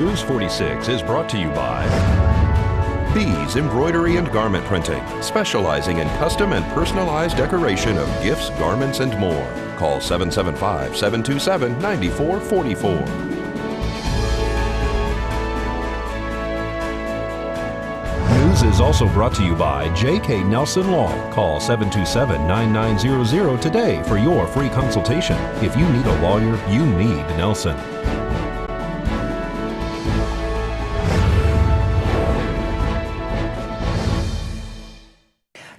News 46 is brought to you by Bees Embroidery and Garment Printing, specializing in custom and personalized decoration of gifts, garments, and more. Call 775-727-9444. News is also brought to you by J.K. Nelson Law. Call 727-9900 today for your free consultation. If you need a lawyer, you need Nelson.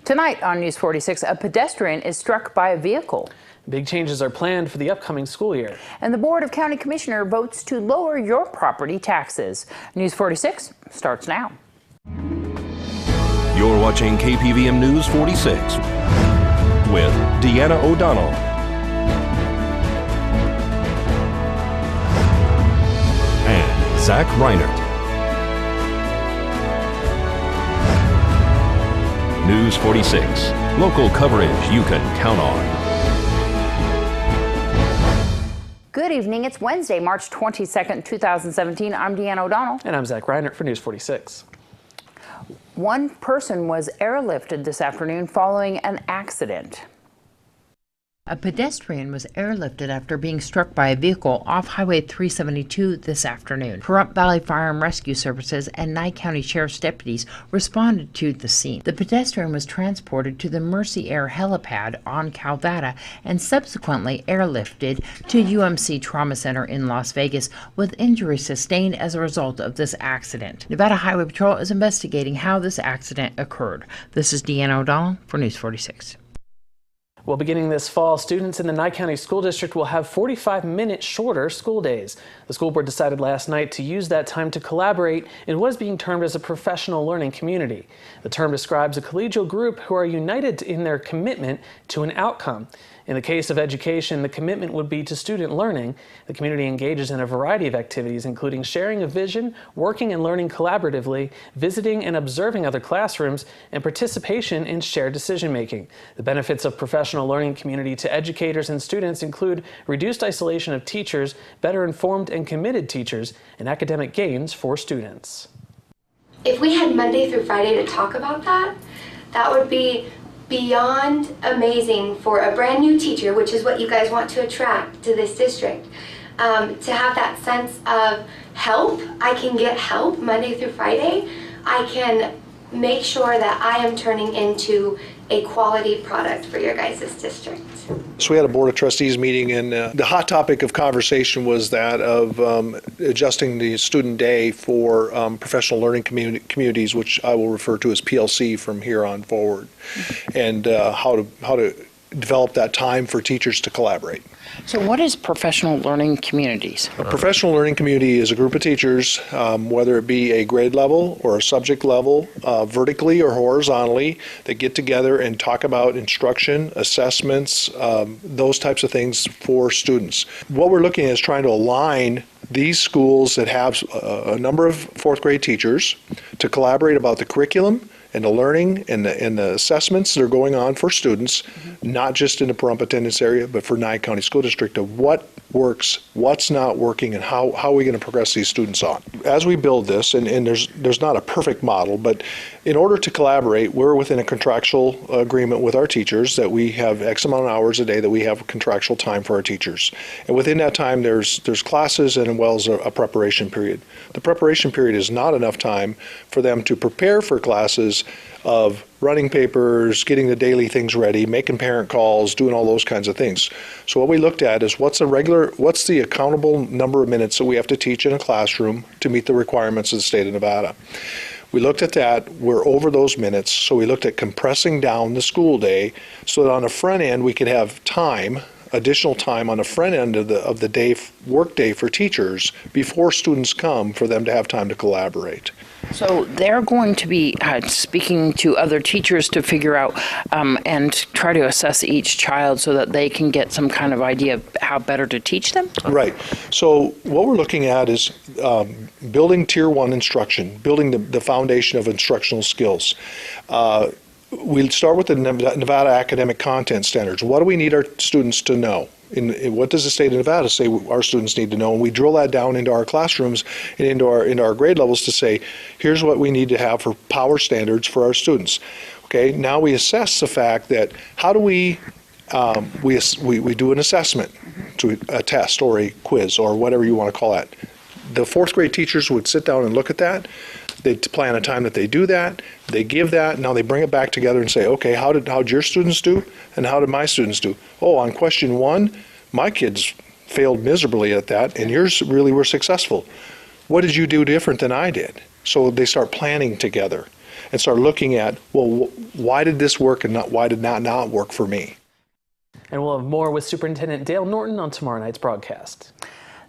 Tonight on News 46, a pedestrian is struck by a vehicle. Big changes are planned for the upcoming school year. And the Board of County Commissioner votes to lower your property taxes. News 46 starts now. You're watching KPVM News 46 with Deanna O'Donnell and Zach Reinert. News 46, local coverage you can count on. Good evening. It's Wednesday, March 22nd, 2017. I'm Deanna O'Donnell. And I'm Zach Reinert for News 46. One person was airlifted this afternoon following an accident. A pedestrian was airlifted after being struck by a vehicle off Highway 372 this afternoon. Pahrump Valley Fire and Rescue Services and Nye County Sheriff's deputies responded to the scene. The pedestrian was transported to the Mercy Air helipad on Calvada and subsequently airlifted to UMC Trauma Center in Las Vegas with injuries sustained as a result of this accident. Nevada Highway Patrol is investigating how this accident occurred. This is Deanna O'Donnell for News 46. Well, beginning this fall, students in the Nye County School District will have 45-minute shorter school days. The school board decided last night to use that time to collaborate in what is being termed as a professional learning community. The term describes a collegial group who are united in their commitment to an outcome. In the case of education, the commitment would be to student learning. The community engages in a variety of activities, including sharing a vision, working and learning collaboratively, visiting and observing other classrooms, and participation in shared decision-making. The benefits of professional learning community to educators and students include reduced isolation of teachers, better informed and committed teachers, and academic gains for students. If we had Monday through Friday to talk about that, that would be beyond amazing for a brand new teacher, which is what you guys want to attract to this district. To have that sense of help, I can get help Monday through Friday. I can make sure that I am turning into a quality product for your guys' district. So we had a Board of Trustees meeting, and the hot topic of conversation was that of adjusting the student day for professional learning communities, which I will refer to as PLC from here on forward, and how to develop that time for teachers to collaborate. So what is professional learning communities? A professional learning community is a group of teachers, whether it be a grade level or a subject level, vertically or horizontally, that get together and talk about instruction, assessments, those types of things for students. What we're looking at is trying to align these schools that have a number of fourth grade teachers to collaborate about the curriculum and the learning and the assessments that are going on for students, not just in the Pahrump attendance area, but for Nye County School District, of what works, what's not working, and how are we going to progress these students on. As we build this, and there's not a perfect model, but in order to collaborate, we're within a contractual agreement with our teachers that we have X amount of hours a day that we have contractual time for our teachers. And within that time, there's classes and as well as a preparation period. The preparation period is not enough time for them to prepare for classes of running papers, getting the daily things ready, making parent calls, doing all those kinds of things. So what we looked at is what's the accountable number of minutes that we have to teach in a classroom to meet the requirements of the state of Nevada. We looked at that, we're over those minutes, so we looked at compressing down the school day so that on the front end we could have time, additional time on the front end of the day, work day for teachers before students come, for them to have time to collaborate. So they're going to be speaking to other teachers to figure out and try to assess each child so that they can get some kind of idea of how better to teach them? Right. So what we're looking at is building Tier 1 instruction, building the foundation of instructional skills. We'll start with the Nevada Academic Content Standards. What do we need our students to know? in what does the state of Nevada say our students need to know? And we drill that down into our classrooms and into our grade levels to say, here's what we need to have for power standards for our students. Okay, now we assess the fact that how do we do an assessment, to a test or a quiz or whatever you want to call it. The fourth grade teachers would sit down and look at that. They'd plan a time that they do that. They give that. Now they bring it back together and say, okay, how'd your students do, and how did my students do? Oh, on question 1, my kids failed miserably at that, and yours really were successful. What did you do different than I did? So they start planning together and start looking at, well, why did this work and why did not work for me? And we'll have more with Superintendent Dale Norton on tomorrow night's broadcast.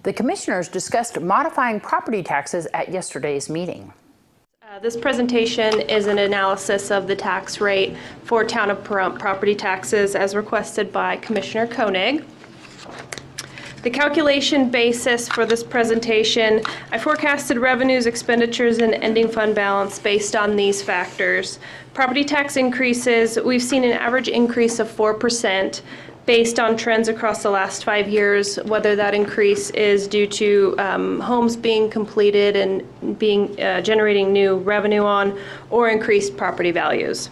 The commissioners discussed modifying property taxes at yesterday's meeting. This presentation is an analysis of the tax rate for Town of Pahrump property taxes as requested by Commissioner Koenig. The calculation basis for this presentation, I forecasted revenues, expenditures, and ending fund balance based on these factors. Property tax increases, we've seen an average increase of 4%. Based on trends across the last 5 years, whether that increase is due to homes being completed and being generating new revenue on, or increased property values.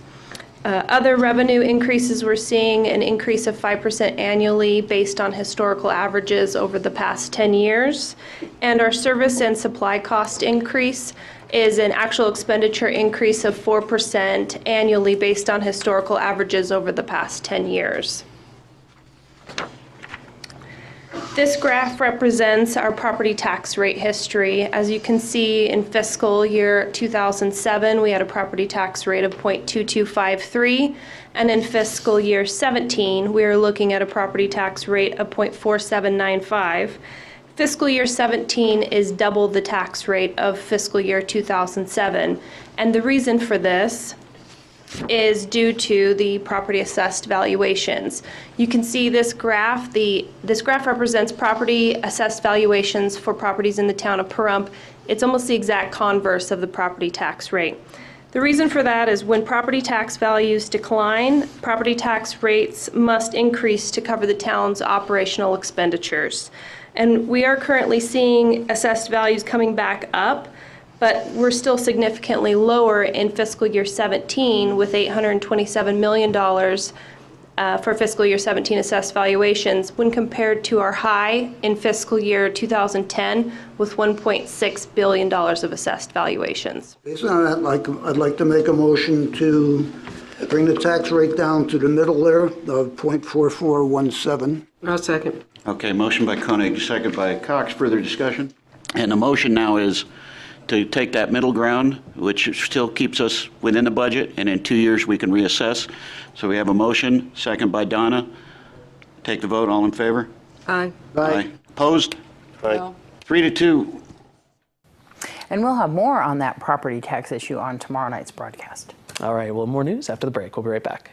Other revenue increases, we're seeing an increase of 5% annually based on historical averages over the past 10 years. And our service and supply cost increase is an actual expenditure increase of 4% annually based on historical averages over the past 10 years. This graph represents our property tax rate history. As you can see, in fiscal year 2007, we had a property tax rate of 0.2253, and in fiscal year 17, we are looking at a property tax rate of 0.4795. Fiscal year 17 is double the tax rate of fiscal year 2007, and the reason for this is due to the property assessed valuations. You can see this graph. This graph represents property assessed valuations for properties in the Town of Pahrump. It's almost the exact converse of the property tax rate. The reason for that is when property tax values decline, property tax rates must increase to cover the town's operational expenditures. And we are currently seeing assessed values coming back up, but we're still significantly lower in fiscal year 17 with $827 million for fiscal year 17 assessed valuations when compared to our high in fiscal year 2010 with $1.6 billion of assessed valuations. Based on that, I'd like to make a motion to bring the tax rate down to the middle there of 0.4417. I'll second. Okay, motion by Koenig, second by Cox. Further discussion? And the motion now is to take that middle ground, which still keeps us within the budget, and in 2 years we can reassess. So we have a motion, second by Donna. Take the vote, all in favor? Aye. Aye. Opposed? Aye. 3-2. And we'll have more on that property tax issue on tomorrow night's broadcast. All right, well, more news after the break. We'll be right back.